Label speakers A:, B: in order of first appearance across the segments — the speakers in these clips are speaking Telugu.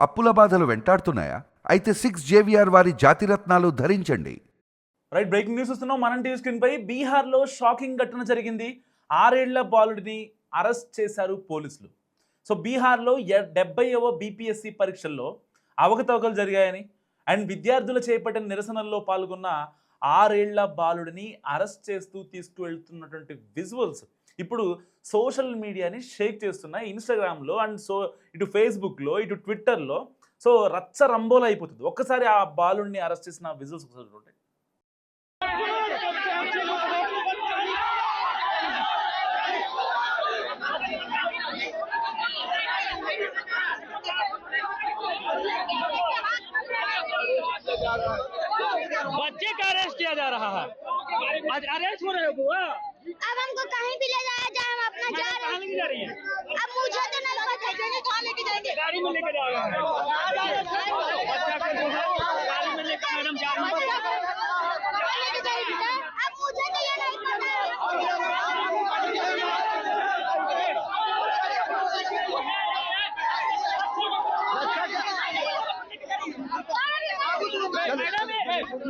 A: అప్పుల బాధలు వెంటాడుతున్నాయా? అయితే 6 JVR వారి జాతిరత్నాలు ధరించండి.
B: రైట్, బ్రేకింగ్ న్యూస్ వస్తున్నాం. మనం టీవీ స్క్రీన్ పై బీహార్లో షాకింగ్ ఘటన జరిగింది. 6 ఏళ్ల బాలుడిని అరెస్ట్ చేశారు పోలీసులు. సో బీహార్లో 70వ బీపీఎస్సీ పరీక్షల్లో అవకతవకలు జరిగాయని అండ్ విద్యార్థులు చేపట్టిన నిరసనల్లో పాల్గొన్న 6 ఏళ్ల బాలుడిని అరెస్ట్ చేస్తూ తీసుకువెళ్తున్నటువంటి విజువల్స్ ఇప్పుడు సోషల్ మీడియాని షేక్ చేస్తున్నాయి. ఇన్స్టాగ్రామ్లో అండ్ ఇటు ఫేస్బుక్లో ఇటు ట్విట్టర్లో సో రచ్చ రంబోలు అయిపోతుంది. ఒక్కసారి ఆ బాలుడిని అరెస్ట్ చేసిన విజువల్స్ ఒకసారి చూడండి.
C: बच्चे का अरेस्ट किया जा रहा है। आज अरेस्ट हो रहे हो बुआ?
D: अब हमको कहीं भी ले जाया जाए, हम अपना जा रहे
C: कहाँ लेके जा रही है?
D: हैं। अब मुझे तो नहीं पता है कहाँ लेके जाएंगे।
C: गाड़ी में लेके जा रहा है। बच्चा को जो है गाड़ी में लेकर मैडम जा रही है।
D: कहाँ लेके जाएंगे? अब मुझे तो ये नहीं पता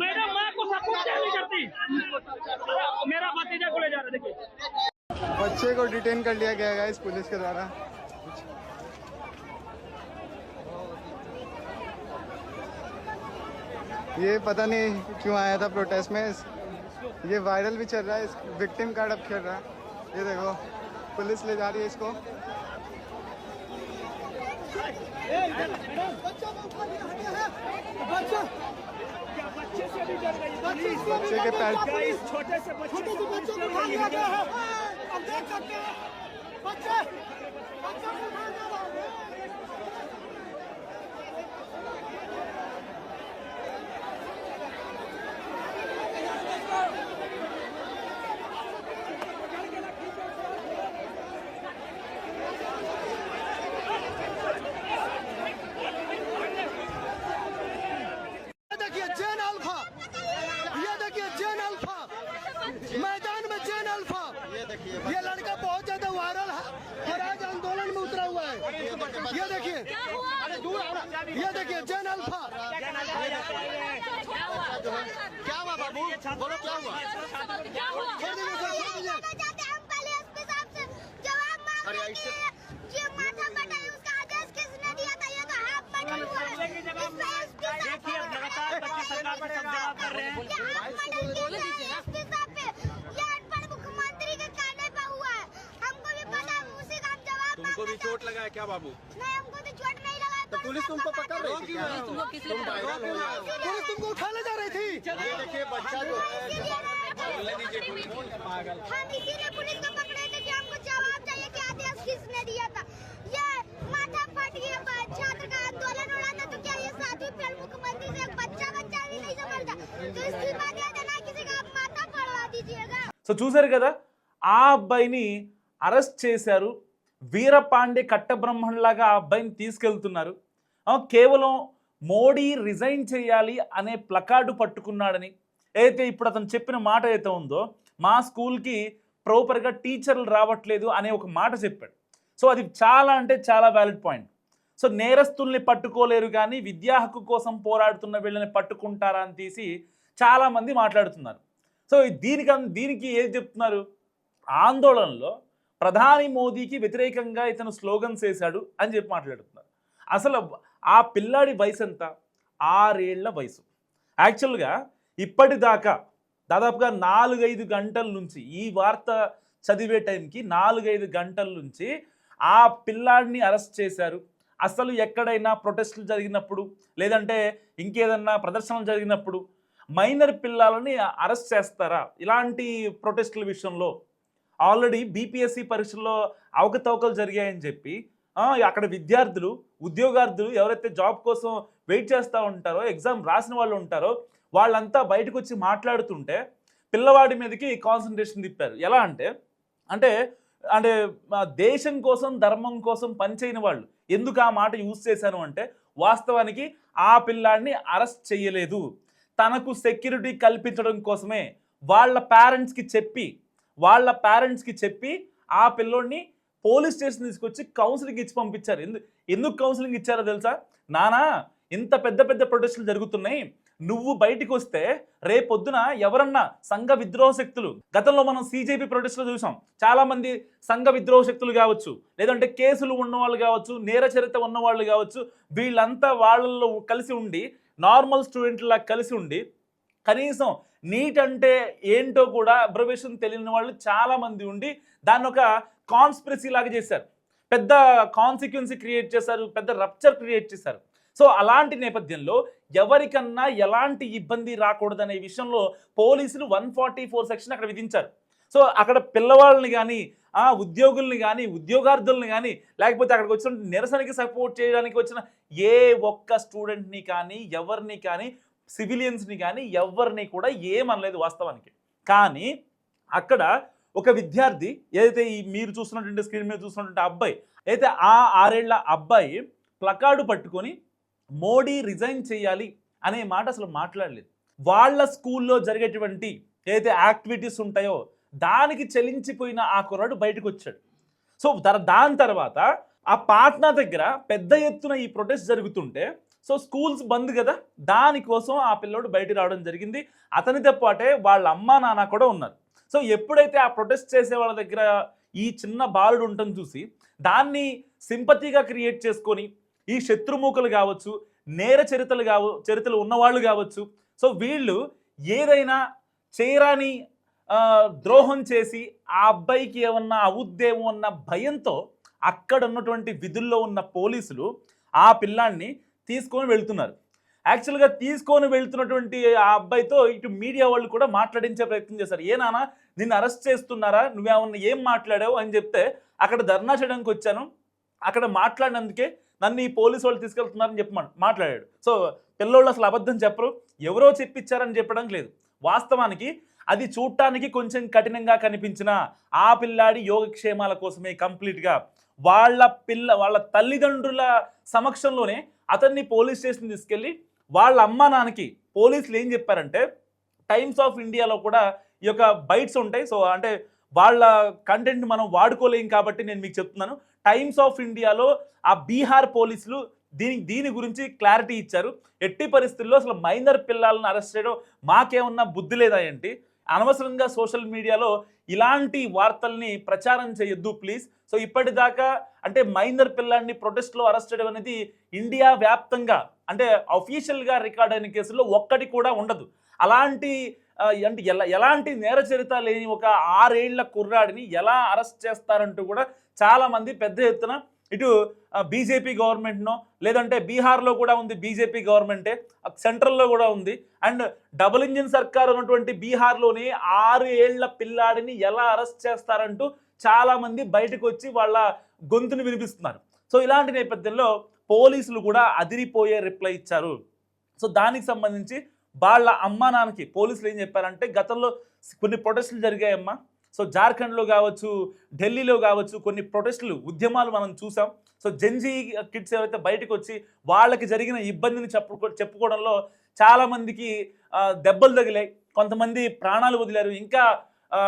C: मैडम माँ को सपोर्ट नहीं करती। मेरा भतीजा को ले जा रहा है। देखिए
E: बच्चे को डिटेन कर लिया गया है इस पुलिस के द्वारा। ये पता नहीं क्यों आया था प्रोटेस्ट में। ये वायरल भी चल रहा है। इस विक्टिम कार्ड अब खेल रहा है। ये देखो पुलिस ले जा रही है इसको। बच्चे के पैर
C: छोटे से बच्चों को उठा गया है। हम देख सकते हैं बच्चे मैदान में जेन अल्फा। ये लड़का बहुत ज्यादा वायरल है और आज आंदोलन में उतरा हुआ है। ये देखिए जेन अल्फा।
E: क्या हुआ बाबू? बोलो क्या हुआ?
F: तुमको भी चोट लगा है क्या बाबू?
D: नहीं, हमको तो चोट नहीं लगा।
E: तो पुलिस तुमको पकड़ रही थी क्या? तुम वायरल हो जाओ।
C: पुलिस तुमको उठाने जा रही थी।
E: ये देखिए बच्चा जो है
D: हम इसीलिए पुलिस को पकड़े थे कि हमको जवाब चाहिए कि आदेश किसने दिया था। ये माथा फट गया, छात्र का आंदोलन उड़ा था तो क्या ये सातवीं फेल मुख्यमंत्री से बच्चा भी नहीं समझता तो इस्तीफा दे देना, किसी का आप माथा पड़वा दीजिएगा।
B: సో చూశారు కదా, ఆ అబ్బాయిని అరెస్ట్ చేశారు. వీరపాండే కట్టబ్రహ్మణ్లాగా ఆ అబ్బాయిని తీసుకెళ్తున్నారు. కేవలం మోడీ రిజైన్ చేయాలి అనే ప్లకార్డు పట్టుకున్నాడని అయితే ఇప్పుడు అతను చెప్పిన మాట అయితే ఉందో, మా స్కూల్కి ప్రాపర్గా టీచర్లు రావట్లేదు అనే ఒక మాట చెప్పాడు. సో అది చాలా అంటే చాలా వ్యాలిడ్ పాయింట్. సో నేరస్తుల్ని పట్టుకోలేరు కానీ విద్యా హక్కు కోసం పోరాడుతున్న వీళ్ళని పట్టుకుంటారా అని తీసి చాలామంది మాట్లాడుతున్నారు. సో దీనికి ఏది చెప్తున్నారు? ఆందోళనలో ప్రధాని మోదీకి వ్యతిరేకంగా ఇతను స్లోగన్స్ వేశాడు అని చెప్పి మాట్లాడుతున్నారు. అసలు ఆ పిల్లాడి వయసు ఎంత? 6 ఏళ్ల వయసు. యాక్చువల్గా ఇప్పటిదాకా దాదాపుగా 4-5 గంటల నుంచి ఈ వార్త చదివే టైంకి 4-5 గంటల నుంచి ఆ పిల్లాడిని అరెస్ట్ చేశారు. అసలు ఎక్కడైనా ప్రొటెస్టులు జరిగినప్పుడు లేదంటే ఇంకేదన్నా ప్రదర్శనలు జరిగినప్పుడు మైనర్ పిల్లలని అరెస్ట్ చేస్తారా? ఇలాంటి ప్రొటెస్టుల విషయంలో ఆల్రెడీ బీపీఎస్సీ పరీక్షల్లో అవకతవకలు జరిగాయని చెప్పి అక్కడ విద్యార్థులు ఉద్యోగార్థులు ఎవరైతే జాబ్ కోసం వెయిట్ చేస్తూ ఉంటారో, ఎగ్జామ్ రాసిన వాళ్ళు ఉంటారో వాళ్ళంతా బయటకు వచ్చి మాట్లాడుతుంటే పిల్లవాడి మీదకి కాన్సన్ట్రేషన్ తిప్పారు. ఎలా అంటే దేశం కోసం ధర్మం కోసం పనిచేయని వాళ్ళు ఎందుకు ఆ మాట యూజ్ చేశాను అంటే, వాస్తవానికి ఆ పిల్లాడిని అరెస్ట్ చేయలేదు, తనకు సెక్యూరిటీ కల్పించడం కోసమే వాళ్ళ పేరెంట్స్కి చెప్పి ఆ పిల్లోడిని పోలీస్ స్టేషన్ తీసుకొచ్చి కౌన్సిలింగ్ ఇచ్చి పంపించారు. ఎందుకు కౌన్సిలింగ్ ఇచ్చారో తెలుసా? నానా, ఇంత పెద్ద పెద్ద ప్రొటెస్టులు జరుగుతున్నాయి, నువ్వు బయటికి వస్తే రేపొద్దున ఎవరన్నా సంఘ విద్రోహ శక్తులు, గతంలో మనం CJP ప్రొటెస్టులు చూసాం, చాలా మంది సంఘ విద్రోహ శక్తులు కావచ్చు, లేదంటే కేసులు ఉన్నవాళ్ళు కావచ్చు, నేర చరిత్ర ఉన్నవాళ్ళు కావచ్చు, వీళ్ళంతా వాళ్ళల్లో కలిసి ఉండి, నార్మల్ స్టూడెంట్లా కలిసి ఉండి, కనీసం నీట్ అంటే ఏంటో కూడా అబ్రివేషన్ తెలియని వాళ్ళు చాలా మంది ఉండి దాన్ని ఒక కాన్స్పిరసీ లాగా చేశారు, పెద్ద కాన్సిక్వెన్సీ క్రియేట్ చేశారు, పెద్ద రప్చర్ క్రియేట్ చేశారు. సో అలాంటి నేపథ్యంలో ఎవరికన్నా ఎలాంటి ఇబ్బంది రాకూడదనే విషయంలో పోలీసులు 144 సెక్షన్ అక్కడ విధించారు. సో అక్కడ పిల్లవాళ్ళని కానీ, ఉద్యోగుల్ని కానీ, ఉద్యోగార్థుల్ని కానీ, లేకపోతే అక్కడికి వచ్చిన నిరసనకి సపోర్ట్ చేయడానికి వచ్చిన ఏ ఒక్క స్టూడెంట్ని కానీ, ఎవరిని కానీ, సివిలియన్స్ని కానీ ఎవరిని కూడా ఏమనలేదు వాస్తవానికి. కానీ అక్కడ ఒక విద్యార్థి, ఏదైతే ఈ మీరు చూస్తున్నటువంటి స్క్రీన్ మీద చూస్తున్నటువంటి అబ్బాయి, అయితే ఆ 6 ఏళ్ల అబ్బాయి ప్లకార్డు పట్టుకొని మోడీ రిజైన్ చేయాలి అనే మాట అసలు మాట్లాడలేదు. వాళ్ళ స్కూల్లో జరిగేటువంటి ఏదైతే యాక్టివిటీస్ ఉంటాయో దానికి చెలించిపోయిన ఆ కుర్రాడు బయటకు వచ్చాడు. సో దాని తర్వాత ఆ పాట్నా దగ్గర పెద్ద ఎత్తున ఈ ప్రొటెస్ట్ జరుగుతుంటే, సో స్కూల్స్ బంద్ కదా, దానికోసం ఆ పిల్లోడు బయట రావడం జరిగింది. అతనితో పాటే వాళ్ళ అమ్మా నాన్న కూడా ఉన్నారు. సో ఎప్పుడైతే ఆ ప్రొటెస్ట్ చేసే వాళ్ళ దగ్గర ఈ చిన్న బాలుడు ఉండటం చూసి దాన్ని సింపతిగా క్రియేట్ చేసుకొని ఈ శత్రుమూకలు కావచ్చు, నేర చరిత్రలు ఉన్నవాళ్ళు కావచ్చు, సో వీళ్ళు ఏదైనా చేయరాని ద్రోహం చేసి ఆ అబ్బాయికి ఏమన్నా అవుద్దేమో అన్న భయంతో అక్కడ ఉన్నటువంటి విధుల్లో ఉన్న పోలీసులు ఆ పిల్లాన్ని తీసుకొని వెళ్తున్నారు. యాక్చువల్గా తీసుకొని వెళ్తున్నటువంటి ఆ అబ్బాయితో ఇటు మీడియా వాళ్ళు కూడా మాట్లాడించే ప్రయత్నం చేశారు. ఏ నాన్న, నిన్ను అరెస్ట్ చేస్తున్నారా, నువ్వేమన్నా ఏం మాట్లాడావు అని చెప్తే, అక్కడ ధర్నా చేయడానికి వచ్చాను, అక్కడ మాట్లాడినందుకే నన్ను ఈ పోలీసు వాళ్ళు తీసుకెళ్తున్నారని చెప్పి మాట్లాడాడు. సో పిల్లోళ్ళు అసలు అబద్ధం చెప్పరు, ఎవరో చెప్పించారని చెప్పడానికి లేదు. వాస్తవానికి అది చూడటానికి కొంచెం కఠినంగా కనిపించిన ఆ పిల్లాడి యోగక్షేమాల కోసమే కంప్లీట్గా వాళ్ళ తల్లిదండ్రుల సమక్షంలోనే అతన్ని పోలీస్ స్టేషన్ తీసుకెళ్ళి వాళ్ళ అమ్మా నాన్నకి పోలీసులు ఏం చెప్పారంటే, టైమ్స్ ఆఫ్ ఇండియాలో కూడా ఈ యొక్క బైట్స్ ఉంటాయి. సో అంటే వాళ్ళ కంటెంట్ మనం వాడుకోలేం కాబట్టి నేను మీకు చెప్తున్నాను. టైమ్స్ ఆఫ్ ఇండియాలో ఆ బీహార్ పోలీసులు దీని గురించి క్లారిటీ ఇచ్చారు. ఎట్టి పరిస్థితుల్లో అసలు మైనర్ పిల్లలను అరెస్ట్ చేయడం మాకేమన్నా బుద్ధి లేదా ఏంటి, అనవసరంగా సోషల్ మీడియాలో ఇలాంటి వార్తల్ని ప్రచారం చేయొద్దు ప్లీజ్. సో ఇప్పటిదాకా అంటే మైనర్ పిల్లాన్ని ప్రొటెస్ట్లో అరెస్ట్ చేయడం అనేది ఇండియా వ్యాప్తంగా అంటే అఫీషియల్గా రికార్డ్ అయిన కేసుల్లో ఒక్కటి కూడా ఉండదు. అలాంటి అంటే ఎలాంటి నేర చరిత్ర లేని ఒక 6 ఏళ్ల కుర్రాడిని ఎలా అరెస్ట్ చేస్తారంటూ కూడా చాలామంది పెద్ద ఎత్తున ఇటు బీజేపీ గవర్నమెంట్నో, లేదంటే బీహార్లో కూడా ఉంది బీజేపీ గవర్నమెంటే, సెంట్రల్లో కూడా ఉంది, అండ్ డబుల్ ఇంజిన్ సర్కార్ ఉన్నటువంటి బీహార్లోని 6 ఏళ్ల పిల్లాడిని ఎలా అరెస్ట్ చేస్తారంటూ చాలామంది బయటకు వచ్చి వాళ్ళ గొంతుని వినిపిస్తున్నారు. సో ఇలాంటి నేపథ్యంలో పోలీసులు కూడా అదిరిపోయే రిప్లై ఇచ్చారు. సో దానికి సంబంధించి వాళ్ళ అమ్మా నాన్నకి పోలీసులు ఏం చెప్పారంటే, గతంలో కొన్ని ప్రొటెస్టులు జరిగాయమ్మా, సో జార్ఖండ్లో కావచ్చు, ఢిల్లీలో కావచ్చు, కొన్ని ప్రొటెస్టులు ఉద్యమాలు మనం చూసాం. సో జెన్జీ కిడ్స్ ఎవరైతే బయటకు వచ్చి వాళ్ళకి జరిగిన ఇబ్బందిని చెప్పుకోవడంలో చాలామందికి దెబ్బలు తగిలాయి, కొంతమంది ప్రాణాలు వదిలారు, ఇంకా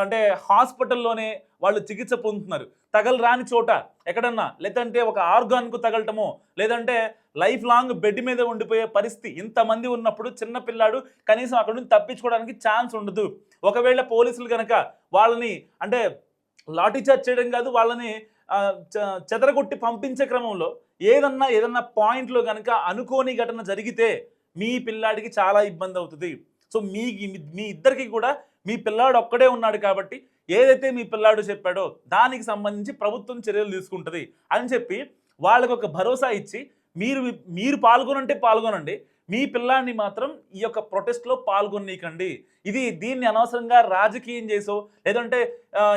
B: అంటే హాస్పిటల్లోనే వాళ్ళు చికిత్స పొందుతున్నారు. తగలరాని చోట ఎక్కడన్నా, లేదంటే ఒక ఆర్గాన్కు తగలటమో, లేదంటే లైఫ్ లాంగ్ బెడ్ మీద ఉండిపోయే పరిస్థితి ఇంతమంది ఉన్నప్పుడు చిన్న పిల్లాడు కనీసం అక్కడ నుంచి తప్పించుకోవడానికి ఛాన్స్ ఉండదు. ఒకవేళ పోలీసులు కనుక వాళ్ళని అంటే లాఠీచార్జ్ చేయడం కాదు, వాళ్ళని చెదరగొట్టి పంపించే క్రమంలో ఏదన్నా పాయింట్లో కనుక అనుకోని ఘటన జరిగితే మీ పిల్లాడికి చాలా ఇబ్బంది అవుతుంది. సో మీ ఇద్దరికి కూడా మీ పిల్లాడు ఒక్కడే ఉన్నాడు కాబట్టి ఏదైతే మీ పిల్లాడు చెప్పాడో దానికి సంబంధించి ప్రభుత్వం చర్యలు తీసుకుంటుంది అని చెప్పి వాళ్ళకు ఒక భరోసా ఇచ్చి మీరు పాల్గొనండి, మీ పిల్లాన్ని మాత్రం ఈ యొక్క ప్రొటెస్ట్లో పాల్గొనీకండి. దీన్ని అనవసరంగా రాజకీయం చేసో లేదంటే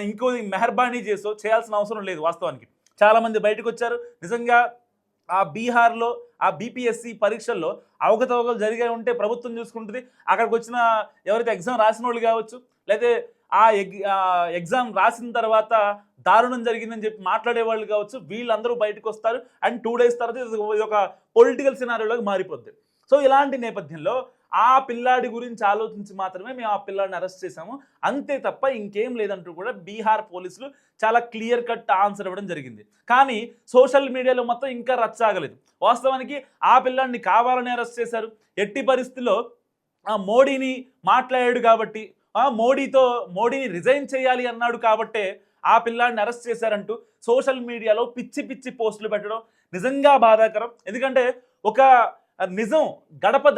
B: ఇంకో మెహర్బానీ చేసో చేయాల్సిన అవసరం లేదు. వాస్తవానికి చాలామంది బయటకు వచ్చారు. నిజంగా ఆ బీహార్లో ఆ బీపీఎస్సీ పరీక్షల్లో అవకతవకలు జరిగే ఉంటే ప్రభుత్వం చూసుకుంటుంది. అక్కడికి వచ్చిన ఎవరైతే ఎగ్జామ్ రాసిన వాళ్ళు కావచ్చు, లేకపోతే ఆ ఎగ్జామ్ రాసిన తర్వాత దారుణం జరిగిందని చెప్పి మాట్లాడేవాళ్ళు కావచ్చు, వీళ్ళందరూ బయటకు వస్తారు. అండ్ 2 days తర్వాత ఇది ఒక పొలిటికల్ సినారియోలోకి మారిపోద్ది. సో ఇలాంటి నేపథ్యంలో ఆ పిల్లాడి గురించి ఆలోచించి మాత్రమే మేము ఆ పిల్లాడిని అరెస్ట్ చేశాము, అంతే తప్ప ఇంకేం లేదంటూ కూడా బీహార్ పోలీసులు చాలా క్లియర్ కట్ ఆన్సర్ ఇవ్వడం జరిగింది. కానీ సోషల్ మీడియాలో మొత్తం ఇంకా రచ్చాగలేదు. వాస్తవానికి ఆ పిల్లాడిని కావాలని అరెస్ట్ చేశారు. ఎట్టి పరిస్థితుల్లో మోడీని మాట్లాడాడు కాబట్టి, మోడీని రిజైన్ చేయాలి అన్నాడు కాబట్టే ఆ పిల్లాడిని అరెస్ట్ చేశారంటూ సోషల్ మీడియాలో పిచ్చి పిచ్చి పోస్టులు పెట్టడం నిజంగా బాధాకరం. ఎందుకంటే ఒక నిజం గడప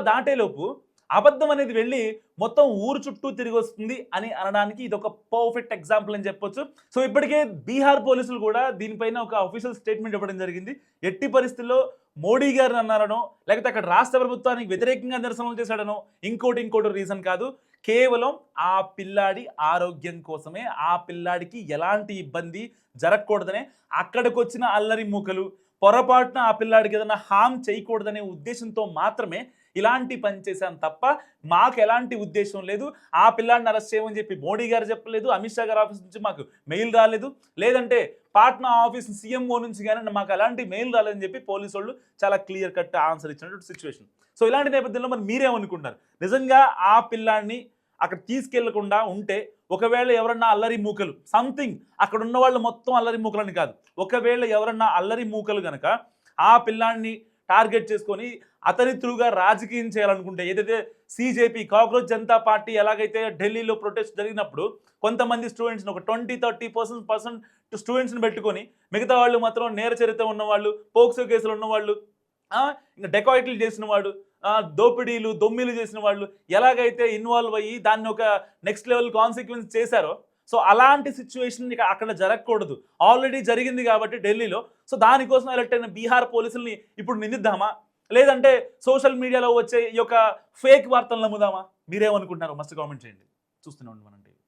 B: దాటేలోపు అబద్ధం అనేది వెళ్ళి మొత్తం ఊరు చుట్టూ తిరిగి వస్తుంది అని అనడానికి ఇది ఒక పర్ఫెక్ట్ ఎగ్జాంపుల్ అని చెప్పొచ్చు. సో ఇప్పటికే బీహార్ పోలీసులు కూడా దీనిపైన ఒక అఫీషియల్ స్టేట్మెంట్ ఇవ్వడం జరిగింది. ఎట్టి పరిస్థితుల్లో మోడీ గారిని అన్నారనో, లేకపోతే అక్కడ రాష్ట్ర ప్రభుత్వానికి వ్యతిరేకంగా నిరసనలు చేశాడనో, ఇంకోటి రీజన్ కాదు, కేవలం ఆ పిల్లాడి ఆరోగ్యం కోసమే, ఆ పిల్లాడికి ఎలాంటి ఇబ్బంది జరగకూడదనే అక్కడికి వచ్చిన అల్లరి మూకలు పొరపాటున ఆ పిల్లాడికి ఏదైనా హామ్ చేయకూడదనే ఉద్దేశంతో మాత్రమే ఇలాంటి పని చేశాను తప్ప మాకు ఎలాంటి ఉద్దేశం లేదు. ఆ పిల్లాడిని అరెస్ట్ చేయమని చెప్పి మోడీ గారు చెప్పలేదు, అమిత్ షా గారి ఆఫీస్ నుంచి మాకు మెయిల్ రాలేదు, లేదంటే పాట్నా ఆఫీస్ సీఎంఓ నుంచి కానీ మాకు అలాంటి మెయిల్ రాలేదని చెప్పి పోలీసు వాళ్ళు చాలా క్లియర్ కట్ ఆన్సర్ ఇచ్చినటువంటి సిచ్యువేషన్. సో ఇలాంటి నేపథ్యంలో మరి మీరేమనుకుంటున్నారు? నిజంగా ఆ పిల్లాడిని అక్కడ తీసుకెళ్లకుండా ఉంటే, ఒకవేళ ఎవరన్నా అల్లరి మూకలు సంథింగ్, అక్కడ ఉన్న వాళ్ళు మొత్తం అల్లరి మూకలని కాదు, ఒకవేళ ఎవరన్నా అల్లరి మూకలు కనుక ఆ పిల్లాడిని టార్గెట్ చేసుకొని అతని త్రూగా రాజకీయం చేయాలనుకుంటే, ఏదైతే సీజేపీ కాక్రోచ్ జనతా పార్టీ ఎలాగైతే ఢిల్లీలో ప్రొటెస్ట్ జరిగినప్పుడు కొంతమంది స్టూడెంట్స్ని ఒక 20-30% స్టూడెంట్స్ని పెట్టుకొని మిగతా వాళ్ళు మాత్రం నేర చరిత్ర ఉన్నవాళ్ళు, పోక్సో కేసులు ఉన్నవాళ్ళు, ఇంకా డెకాయిట్లు చేసిన వాడు, దోపిడీలు దొమ్మిలు చేసిన వాళ్ళు ఎలాగైతే ఇన్వాల్వ్ అయ్యి దాన్ని ఒక నెక్స్ట్ లెవెల్ కాన్సిక్వెన్స్ చేశారో, సో అలాంటి సిచ్యువేషన్ ఇక అక్కడ జరగకూడదు. ఆల్రెడీ జరిగింది కాబట్టి ఢిల్లీలో. సో దానికోసం ఎలక్ట్ అయిన బీహార్ పోలీసుల్ని ఇప్పుడు నిందిద్దామా, లేదంటే సోషల్ మీడియాలో వచ్చే ఈ యొక్క ఫేక్ వార్తలు నమ్ముదామా? మీరేమనుకుంటున్నారు? మస్ట్ కామెంట్ చేయండి. చూస్తూనే ఉండండి మనం టీవీ.